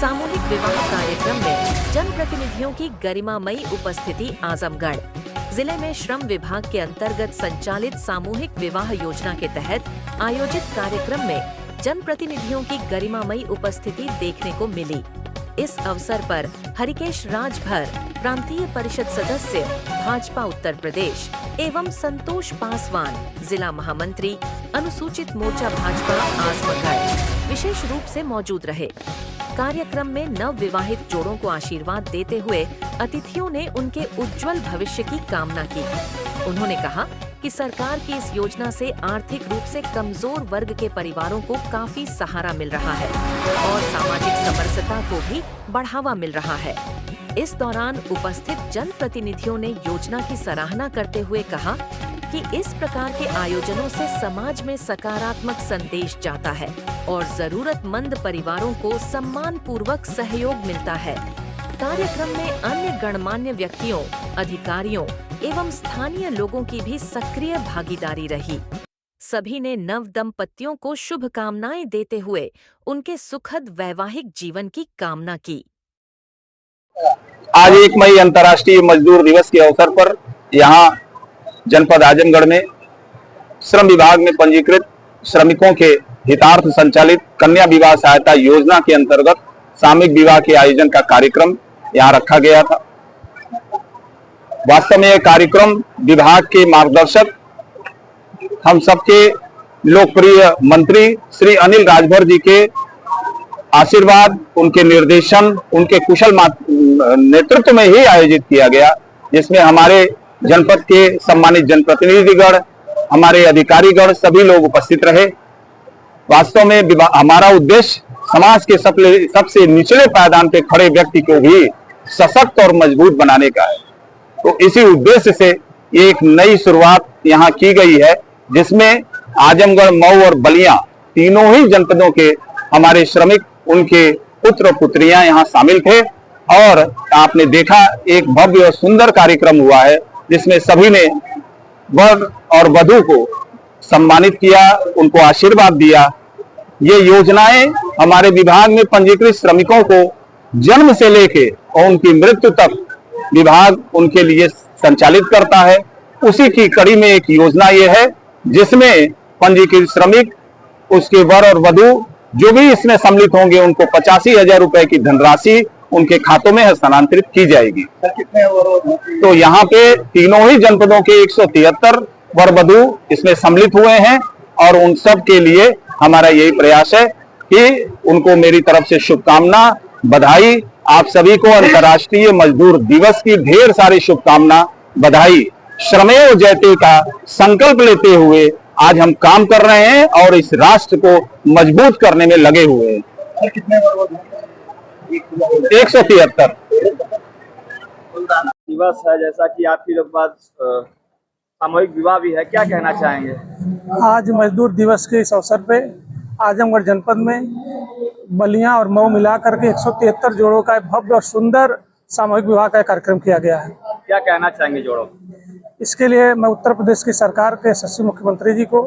सामूहिक विवाह कार्यक्रम में जनप्रतिनिधियों की गरिमामयी उपस्थिति। आजमगढ़ जिले में श्रम विभाग के अंतर्गत संचालित सामूहिक विवाह योजना के तहत आयोजित कार्यक्रम में जनप्रतिनिधियों की गरिमामयी उपस्थिति देखने को मिली। इस अवसर पर हरिकेश राजभर, प्रांतीय परिषद सदस्य भाजपा उत्तर प्रदेश एवं संतोष पासवान, जिला महामंत्री अनुसूचित मोर्चा भाजपा आजमगढ़ विशेष रूप से मौजूद रहे। कार्यक्रम में नव विवाहित जोड़ों को आशीर्वाद देते हुए अतिथियों ने उनके उज्जवल भविष्य की कामना की। उन्होंने कहा कि सरकार की इस योजना से आर्थिक रूप से कमजोर वर्ग के परिवारों को काफी सहारा मिल रहा है और सामाजिक समरसता को भी बढ़ावा मिल रहा है। इस दौरान उपस्थित जनप्रतिनिधियों ने योजना की सराहना करते हुए कहा कि इस प्रकार के आयोजनों से समाज में सकारात्मक संदेश जाता है और जरूरतमंद परिवारों को सम्मान पूर्वक सहयोग मिलता है। कार्यक्रम में अन्य गणमान्य व्यक्तियों, अधिकारियों एवं स्थानीय लोगों की भी सक्रिय भागीदारी रही। सभी ने नव दंपतियों को शुभकामनाएं देते हुए उनके सुखद वैवाहिक जीवन की कामना की। आज 1 मई अंतर्राष्ट्रीय मजदूर दिवस के अवसर पर यहाँ जनपद आजमगढ़ में श्रम विभाग में पंजीकृत श्रमिकों के हितार्थ संचालित कन्या विवाह सहायता योजना के अंतर्गत सामूहिक विवाह के आयोजन का कार्यक्रम यहाँ रखा गया था। वास्तव में यह कार्यक्रम विभाग के मार्गदर्शक, हम सबके लोकप्रिय मंत्री श्री अनिल राजभर जी के आशीर्वाद, उनके निर्देशन, उनके कुशल नेतृत्व में ही आयोजित किया गया, जिसमें हमारे जनपद के सम्मानित जनप्रतिनिधिगण, हमारे अधिकारीगण सभी लोग उपस्थित रहे। वास्तव में हमारा उद्देश्य समाज के सबसे निचले पायदान पे खड़े व्यक्ति को भी सशक्त और मजबूत बनाने का है। तो इसी उद्देश्य से एक नई शुरुआत यहाँ की गई है, जिसमें आजमगढ़, मऊ और बलिया तीनों ही जनपदों के हमारे श्रमिक, उनके पुत्र पुत्रियां यहाँ शामिल थे और आपने देखा एक भव्य और सुंदर कार्यक्रम हुआ है, जिसमें सभी ने वर और वधू को सम्मानित किया, उनको आशीर्वाद दिया। ये योजनाएं हमारे विभाग में पंजीकृत श्रमिकों को जन्म से लेके और उनकी मृत्यु तक विभाग उनके लिए संचालित करता है। उसी की कड़ी में एक योजना ये है, जिसमें पंजीकृत श्रमिक, उसके वर और वधू जो भी इसमें सम्मिलित होंगे, उनको 85,000 रुपए की धनराशि उनके खातों में हस्तांतरित की जाएगी। तो यहाँ पे तीनों ही जनपदों के 173 वर वधू इसमें सम्मिलित हुए हैं और उन सब के लिए हमारा यही प्रयास है कि उनको मेरी तरफ से शुभकामना, बधाई। आप सभी को अंतर्राष्ट्रीय मजदूर दिवस की ढेर सारी शुभकामना, बधाई। श्रमेव जयते का संकल्प लेते हुए आज हम काम कर रहे हैं और इस राष्ट्र को मजबूत करने में लगे हुए हैं। कितने 173 दिवस है, जैसा कि आपकी लोग बात सामूहिक विवाह भी है, क्या कहना चाहेंगे? आज मजदूर दिवस के इस अवसर पे आजमगढ़ जनपद में बलिया और मऊ मिलाकर के 173 जोड़ों का भव्य और सुंदर सामूहिक विवाह का कार्यक्रम किया गया है। क्या कहना चाहेंगे जोड़ों? इसके लिए मैं उत्तर प्रदेश की सरकार के यशस्वी मुख्यमंत्री जी को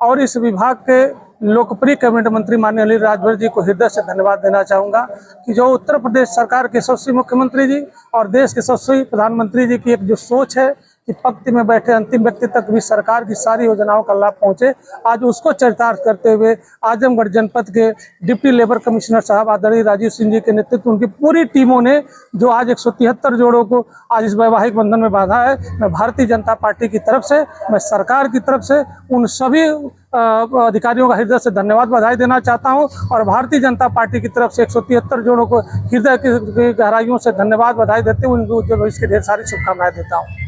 और इस विभाग के लोकप्रिय कैबिनेट मंत्री माननीय अनिल राजभर जी को हृदय से धन्यवाद देना चाहूँगा कि जो उत्तर प्रदेश सरकार के यशस्वी मुख्यमंत्री जी और देश के यशस्वी प्रधानमंत्री जी की एक जो सोच है कि पंक्ति में बैठे अंतिम व्यक्ति तक भी सरकार की सारी योजनाओं का लाभ पहुंचे, आज उसको चरितार्थ करते हुए आजमगढ़ जनपद के डिप्टी लेबर कमिश्नर साहब आदरणीय राजीव सिंह जी के नेतृत्व उनकी पूरी टीमों ने जो आज 173 जोड़ों को आज इस वैवाहिक बंधन में बांधा है। मैं भारतीय जनता पार्टी की तरफ से, मैं सरकार की तरफ से उन सभी अधिकारियों का हृदय से धन्यवाद, बधाई देना चाहता हूं और भारतीय जनता पार्टी की तरफ से 173 जोड़ों को हृदय की गहराइयों से धन्यवाद, बधाई देते हुए उनको भविष्य की ढेर सारी शुभकामनाएं देता हूं।